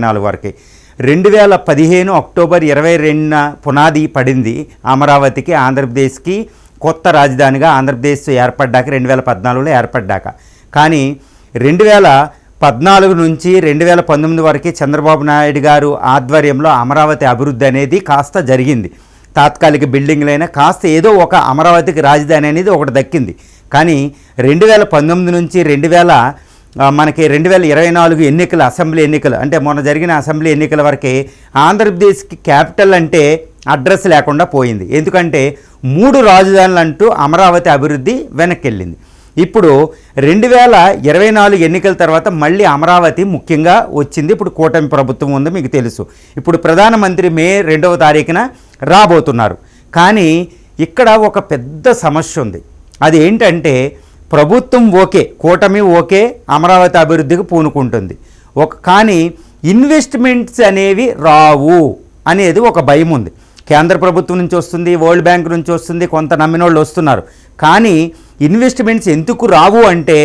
4 వరకే 2015 అక్టోబర్ 22న పునాది పడింది అమరావతికి, ఆంధ్రప్రదేశ్కి కొత్త రాజధానిగా ఆంధ్రప్రదేశ్ ఏర్పడ్డాక 2014లో ఏర్పడ్డాక. కానీ 2014 నుంచి 2019 వరకు చంద్రబాబు నాయుడు గారు ఆధ్వర్యంలో అమరావతి అభివృద్ధి అనేది కాస్త జరిగింది. తాత్కాలిక బిల్డింగ్లైనా కాస్త ఏదో ఒక అమరావతికి రాజధాని అనేది ఒకటి దక్కింది. కానీ 2019 నుంచి 2024 ఎన్నికలు, అసెంబ్లీ ఎన్నికలు అంటే మొన్న జరిగిన అసెంబ్లీ ఎన్నికల వరకే ఆంధ్రప్రదేశ్కి క్యాపిటల్ అంటే అడ్రస్ లేకుండా పోయింది. ఎందుకంటే 3 రాజధానులు అంటూ అమరావతి అభివృద్ధి వెనక్కి వెళ్ళింది. ఇప్పుడు 2024 ఎన్నికల తర్వాత మళ్ళీ అమరావతి ముఖ్యంగా వచ్చింది. ఇప్పుడు కూటమి ప్రభుత్వం ఉంది, మీకు తెలుసు. ఇప్పుడు ప్రధానమంత్రి మే 2వ తారీఖున రాబోతున్నారు. కానీ ఇక్కడ ఒక పెద్ద సమస్య ఉంది. అది ఏంటంటే ప్రభుత్వం ఓకే, కూటమి ఓకే, అమరావతి అభివృద్ధికి పూనుకుంటుంది. కానీ ఇన్వెస్ట్మెంట్స్ అనేవి రావు అనేది ఒక భయం ఉంది. కేంద్ర ప్రభుత్వం నుంచి వస్తుంది, వరల్డ్ బ్యాంక్ నుంచి వస్తుంది, కొంత నమ్మిన వాళ్ళు వస్తున్నారు. కానీ ఇన్వెస్ట్మెంట్స్ ఎందుకు రావు అంటే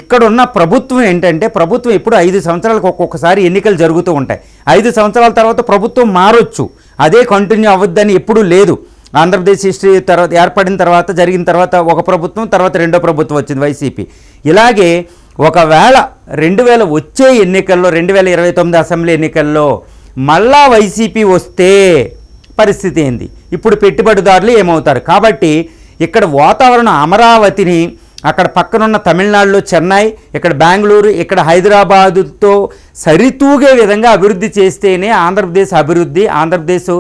ఇక్కడ ఉన్న ప్రభుత్వం ఏంటంటే ప్రభుత్వం ఇప్పుడు 5 సంవత్సరాలకు ఒక్కొక్కసారి ఎన్నికలు జరుగుతూ ఉంటాయి. 5 సంవత్సరాల తర్వాత ప్రభుత్వం మారొచ్చు, అదే కంటిన్యూ అవ్వద్దని ఎప్పుడూ లేదు. ఆంధ్రప్రదేశ్ హిస్టరీ తర్వాత ఏర్పడిన తర్వాత జరిగిన తర్వాత ఒక ప్రభుత్వం, తర్వాత రెండో ప్రభుత్వం వచ్చింది వైసీపీ. ఇలాగే ఒకవేళ 2000 వచ్చే ఎన్నికల్లో 2029 అసెంబ్లీ ఎన్నికల్లో మళ్ళా వైసీపీ వస్తే పరిస్థితి ఏంది? ఇప్పుడు పెట్టుబడిదారులు ఏమవుతారు? కాబట్టి ఇక్కడ వాతావరణం అమరావతిని అక్కడ పక్కనున్న తమిళనాడులో చెన్నై, ఇక్కడ బెంగళూరు, ఇక్కడ హైదరాబాదుతో సరితూగే విధంగా అభివృద్ధి చేస్తేనే ఆంధ్రప్రదేశ్ అభివృద్ధి, ఆంధ్రప్రదేశ్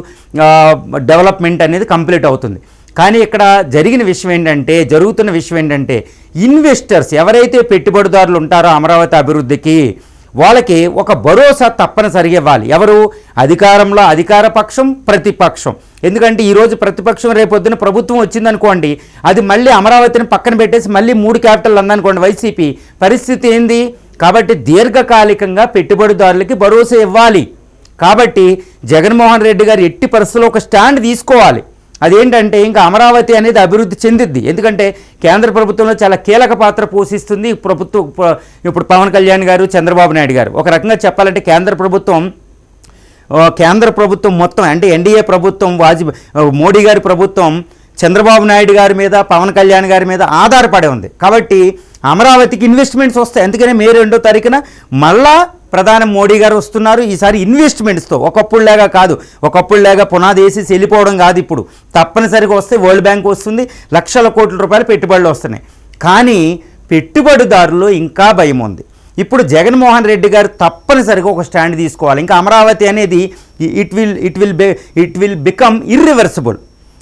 డెవలప్మెంట్ అనేది కంప్లీట్ అవుతుంది. కానీ ఇక్కడ జరుగుతున్న విషయం ఏంటంటే ఇన్వెస్టర్స్ ఎవరైతే పెట్టుబడిదారులు ఉంటారో అమరావతి అభివృద్ధికి వాళ్ళకి ఒక భరోసా తప్పనిసరిగా ఇవ్వాలి. ఎవరు? అధికారంలో అధికార పక్షం, ప్రతిపక్షం. ఎందుకంటే ఈరోజు ప్రతిపక్షం రేపొద్దున ప్రభుత్వం వచ్చిందనుకోండి, అది మళ్ళీ అమరావతిని పక్కన పెట్టేసి మళ్ళీ 3 క్యాపిటల్ అందనుకోండి వైసీపీ, పరిస్థితి ఏంది? కాబట్టి దీర్ఘకాలికంగా పెట్టుబడిదారులకి భరోసా ఇవ్వాలి. కాబట్టి జగన్మోహన్ రెడ్డి గారు ఎట్టి పరిస్థితుల్లో ఒక స్టాండ్ తీసుకోవాలి. అదేంటంటే ఇంకా అమరావతి అనేది అభివృద్ధి చెందిద్ది. ఎందుకంటే కేంద్ర ప్రభుత్వంలో చాలా కీలక పాత్ర పోషిస్తుంది ప్రభుత్వం. ఇప్పుడు పవన్ కళ్యాణ్ గారు, చంద్రబాబు నాయుడు గారు. ఒక రకంగా చెప్పాలంటే కేంద్ర ప్రభుత్వం మొత్తం అంటే ఎన్డీఏ ప్రభుత్వం, మోడీ గారి ప్రభుత్వం చంద్రబాబు నాయుడు గారి మీద, పవన్ కళ్యాణ్ గారి మీద ఆధారపడి ఉంది. కాబట్టి అమరావతికి ఇన్వెస్ట్మెంట్స్ వస్తాయి. అందుకనే మే 2వ తారీఖున మళ్ళా ప్రధాని మోడీ గారు వస్తున్నారు. ఈసారి ఇన్వెస్ట్మెంట్స్తో, ఒకప్పుడులాగా కాదు, ఒకప్పుడులాగా పునాది వేసి వెళ్ళిపోవడం కాదు. ఇప్పుడు తప్పనిసరిగా వస్తే వరల్డ్ బ్యాంక్ వస్తుంది, లక్షల కోట్ల రూపాయలు పెట్టుబడులు వస్తున్నాయి. కానీ పెట్టుబడిదారులు ఇంకా భయం ఉంది. ఇప్పుడు జగన్మోహన్ రెడ్డి గారు తప్పనిసరిగా ఒక స్టాండ్ తీసుకోవాలి. ఇంకా అమరావతి అనేది ఇట్ విల్ బికమ్ ఇర్రివర్సిబుల్.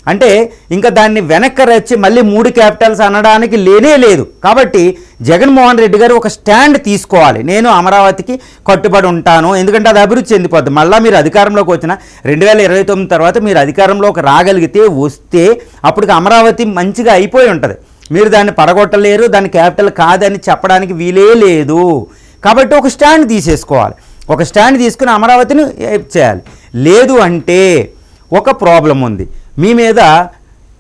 అంటే ఇంకా దాన్ని వెనక్కి రచ్చి మళ్ళీ 3 క్యాపిటల్స్ అనడానికి లేనే లేదు. కాబట్టి జగన్మోహన్ రెడ్డి గారు ఒక స్టాండ్ తీసుకోవాలి. నేను అమరావతికి కట్టుబడి ఉంటాను, ఎందుకంటే అది అభివృద్ధి చెందిపోద్ది. మళ్ళీ మీరు అధికారంలోకి వచ్చిన 2029 తర్వాత మీరు అధికారంలోకి వస్తే అప్పటికి అమరావతి మంచిగా అయిపోయి ఉంటుంది. మీరు దాన్ని పడగొట్టలేరు, దాని క్యాపిటల్ కాదని చెప్పడానికి వీలే లేదు. కాబట్టి ఒక స్టాండ్ తీసేసుకోవాలి. ఒక స్టాండ్ తీసుకుని అమరావతిని చేయాలి. లేదు అంటే ఒక ప్రాబ్లం ఉంది. మీ మీద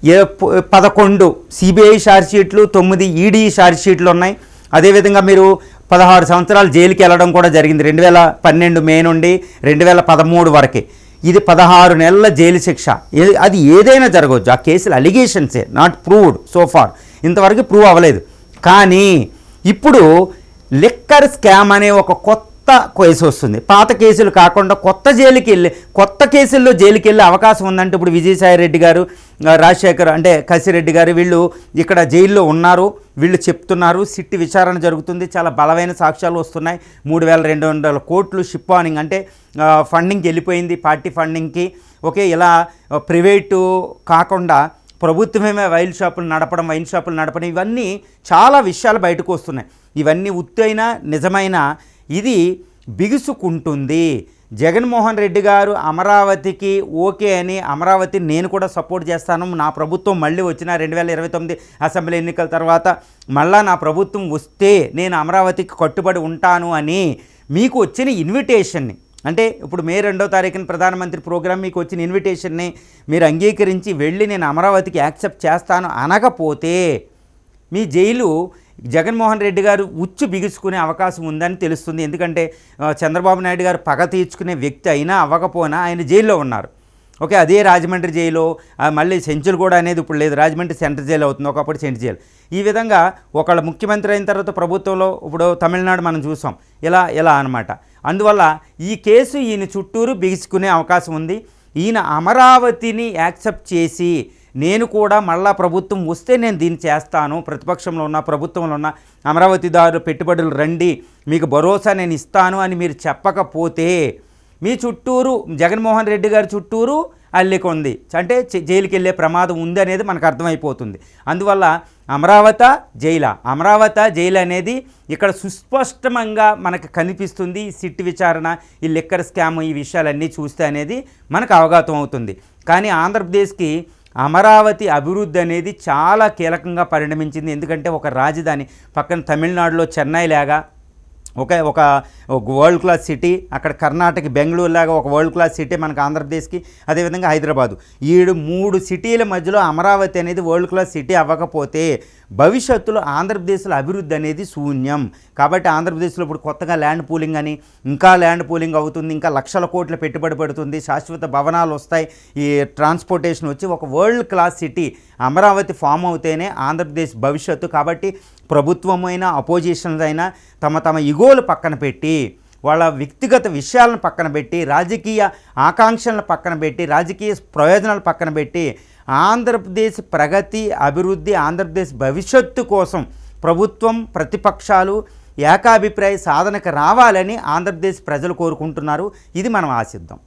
11 సిబిఐ ఛార్జ్ షీట్లు, 9 ఈడీ ఛార్జ్ షీట్లు ఉన్నాయి. అదేవిధంగా మీరు 16 సంవత్సరాలు జైలుకి వెళ్ళడం కూడా జరిగింది 2012 మే నుండి 2013 వరకే. ఇది 16 నెలల జైలు శిక్ష. అది ఏదైనా జరగవచ్చు. ఆ కేసులు అలిగేషన్సే, నాట్ ప్రూవ్డ్ సో ఫార్. ఇంతవరకు ప్రూవ్ అవ్వలేదు. కానీ ఇప్పుడు లిక్కర్ స్కామ్ అనే ఒక కొత్త కేసు వస్తుంది. పాత కేసులు కాకుండా కొత్త కేసుల్లో జైలుకి వెళ్ళే అవకాశం ఉందంటే ఇప్పుడు విజయసాయి రెడ్డి గారు, రాజశేఖర్ అంటే కసిరెడ్డి గారు వీళ్ళు ఇక్కడ జైల్లో ఉన్నారు. వీళ్ళు చెప్తున్నారు, సిట్టి విచారణ జరుగుతుంది, చాలా బలమైన సాక్ష్యాలు వస్తున్నాయి. 3,200 కోట్లు షిప్ ఆనింగ్ అంటే ఫండింగ్కి వెళ్ళిపోయింది, పార్టీ ఫండింగ్కి. ఓకే, ఇలా ప్రైవేటు కాకుండా ప్రభుత్వమే వైన్ షాపులు నడపడం, ఇవన్నీ చాలా విషయాలు బయటకు వస్తున్నాయి. ఇవన్నీ ఉత్తైన నిజమైన ఇది బిగుసుకుంటుంది. జగన్మోహన్ రెడ్డి గారు అమరావతికి ఓకే అని, అమరావతిని నేను కూడా సపోర్ట్ చేస్తాను, నా ప్రభుత్వం మళ్ళీ వచ్చిన 2029 అసెంబ్లీ ఎన్నికల తర్వాత మళ్ళా నా ప్రభుత్వం వస్తే నేను అమరావతికి కట్టుబడి ఉంటాను అని మీకు వచ్చిన ఇన్విటేషన్ని, అంటే ఇప్పుడు మే 2వ తారీఖున ప్రధానమంత్రి ప్రోగ్రాం మీకు వచ్చిన ఇన్విటేషన్ని మీరు అంగీకరించి వెళ్ళి నేను అమరావతికి యాక్సెప్ట్ చేస్తాను అనకపోతే మీ జైలు జగన్మోహన్ రెడ్డి గారు ఉచ్చు బిగుసుకునే అవకాశం ఉందని తెలుస్తుంది. ఎందుకంటే చంద్రబాబు నాయుడు గారు పగ తీర్చుకునే వ్యక్తి అయినా అవ్వకపోయినా ఆయన జైల్లో ఉన్నారు. ఓకే, అదే రాజమండ్రి జైలు, మళ్ళీ సెంచులు అనేది ఇప్పుడు లేదు, రాజమండ్రి సెంట్రల్ జైలు అవుతుంది, ఒకప్పుడు సెంట్రల్ జైలు. ఈ విధంగా ఒకళ్ళు ముఖ్యమంత్రి అయిన తర్వాత ప్రభుత్వంలో ఇప్పుడు తమిళనాడు మనం చూసాం, ఇలా అనమాట. అందువల్ల ఈ కేసు ఈయన చుట్టూరు బిగుసుకునే అవకాశం ఉంది. ఈయన అమరావతిని యాక్సెప్ట్ చేసి నేను కూడా మళ్ళా ప్రభుత్వం వస్తే నేను దీన్ని చేస్తాను, ప్రతిపక్షంలో ఉన్న ప్రభుత్వంలో ఉన్న అమరావతిదారులు పెట్టుబడులు రండి, మీకు భరోసా నేను ఇస్తాను అని మీరు చెప్పకపోతే మీ చుట్టూరు జగన్మోహన్ రెడ్డి గారి చుట్టూరు అల్లికొంది, అంటే జైలుకి వెళ్ళే ప్రమాదం ఉంది అనేది మనకు అర్థమైపోతుంది. అందువల్ల అమరావతి జైలు అనేది ఇక్కడ సుస్పష్టంగా మనకు కనిపిస్తుంది. ఈ సిట్ విచారణ, ఈ లిక్కర్ స్కామ్, ఈ విషయాలన్నీ చూస్తే అనేది మనకు అవగతం అవుతుంది. కానీ ఆంధ్రప్రదేశ్కి అమరావతి అభివృద్ధి అనేది చాలా కీలకంగా పరిణమించింది. ఎందుకంటే ఒక రాజధాని పక్కన తమిళనాడులో చెన్నై లాగా ఒక వరల్డ్ క్లాస్ సిటీ, అక్కడ కర్ణాటక బెంగళూరు లాగా ఒక వరల్డ్ క్లాస్ సిటీ మనకు ఆంధ్రప్రదేశ్కి, అదేవిధంగా హైదరాబాదు, ఈ 3 సిటీల మధ్యలో అమరావతి అనేది వరల్డ్ క్లాస్ సిటీ అవ్వకపోతే భవిష్యత్తులో ఆంధ్రప్రదేశ్లో అభివృద్ధి అనేది శూన్యం. కాబట్టి ఆంధ్రప్రదేశ్లో ఇప్పుడు కొత్తగా ల్యాండ్ పూలింగ్ అని, ఇంకా ల్యాండ్ పూలింగ్ అవుతుంది, ఇంకా లక్షల కోట్ల పెట్టుబడి పడుతుంది, శాశ్వత భవనాలు వస్తాయి, ఈ ట్రాన్స్పోర్టేషన్ వచ్చి ఒక world class city Amaravati form అవుతేనే ఆంధ్రప్రదేశ్ భవిష్యత్తు. కాబట్టి ప్రభుత్వమైనా అపోజిషన్స్ అయినా తమ ఇగోలు పక్కన పెట్టి, వాళ్ళ వ్యక్తిగత విషయాలను పక్కన పెట్టి, రాజకీయ ఆకాంక్షలను పక్కన పెట్టి, రాజకీయ ప్రయోజనాలు పక్కన పెట్టి ఆంధ్రప్రదేశ్ ప్రగతి, అభివృద్ధి, ఆంధ్రప్రదేశ్ భవిష్యత్తు కోసం ప్రభుత్వం, ప్రతిపక్షాలు ఏకాభిప్రాయ సాధనకు రావాలని ఆంధ్రప్రదేశ్ ప్రజలు కోరుకుంటున్నారు. ఇది మనం ఆశిద్దాం.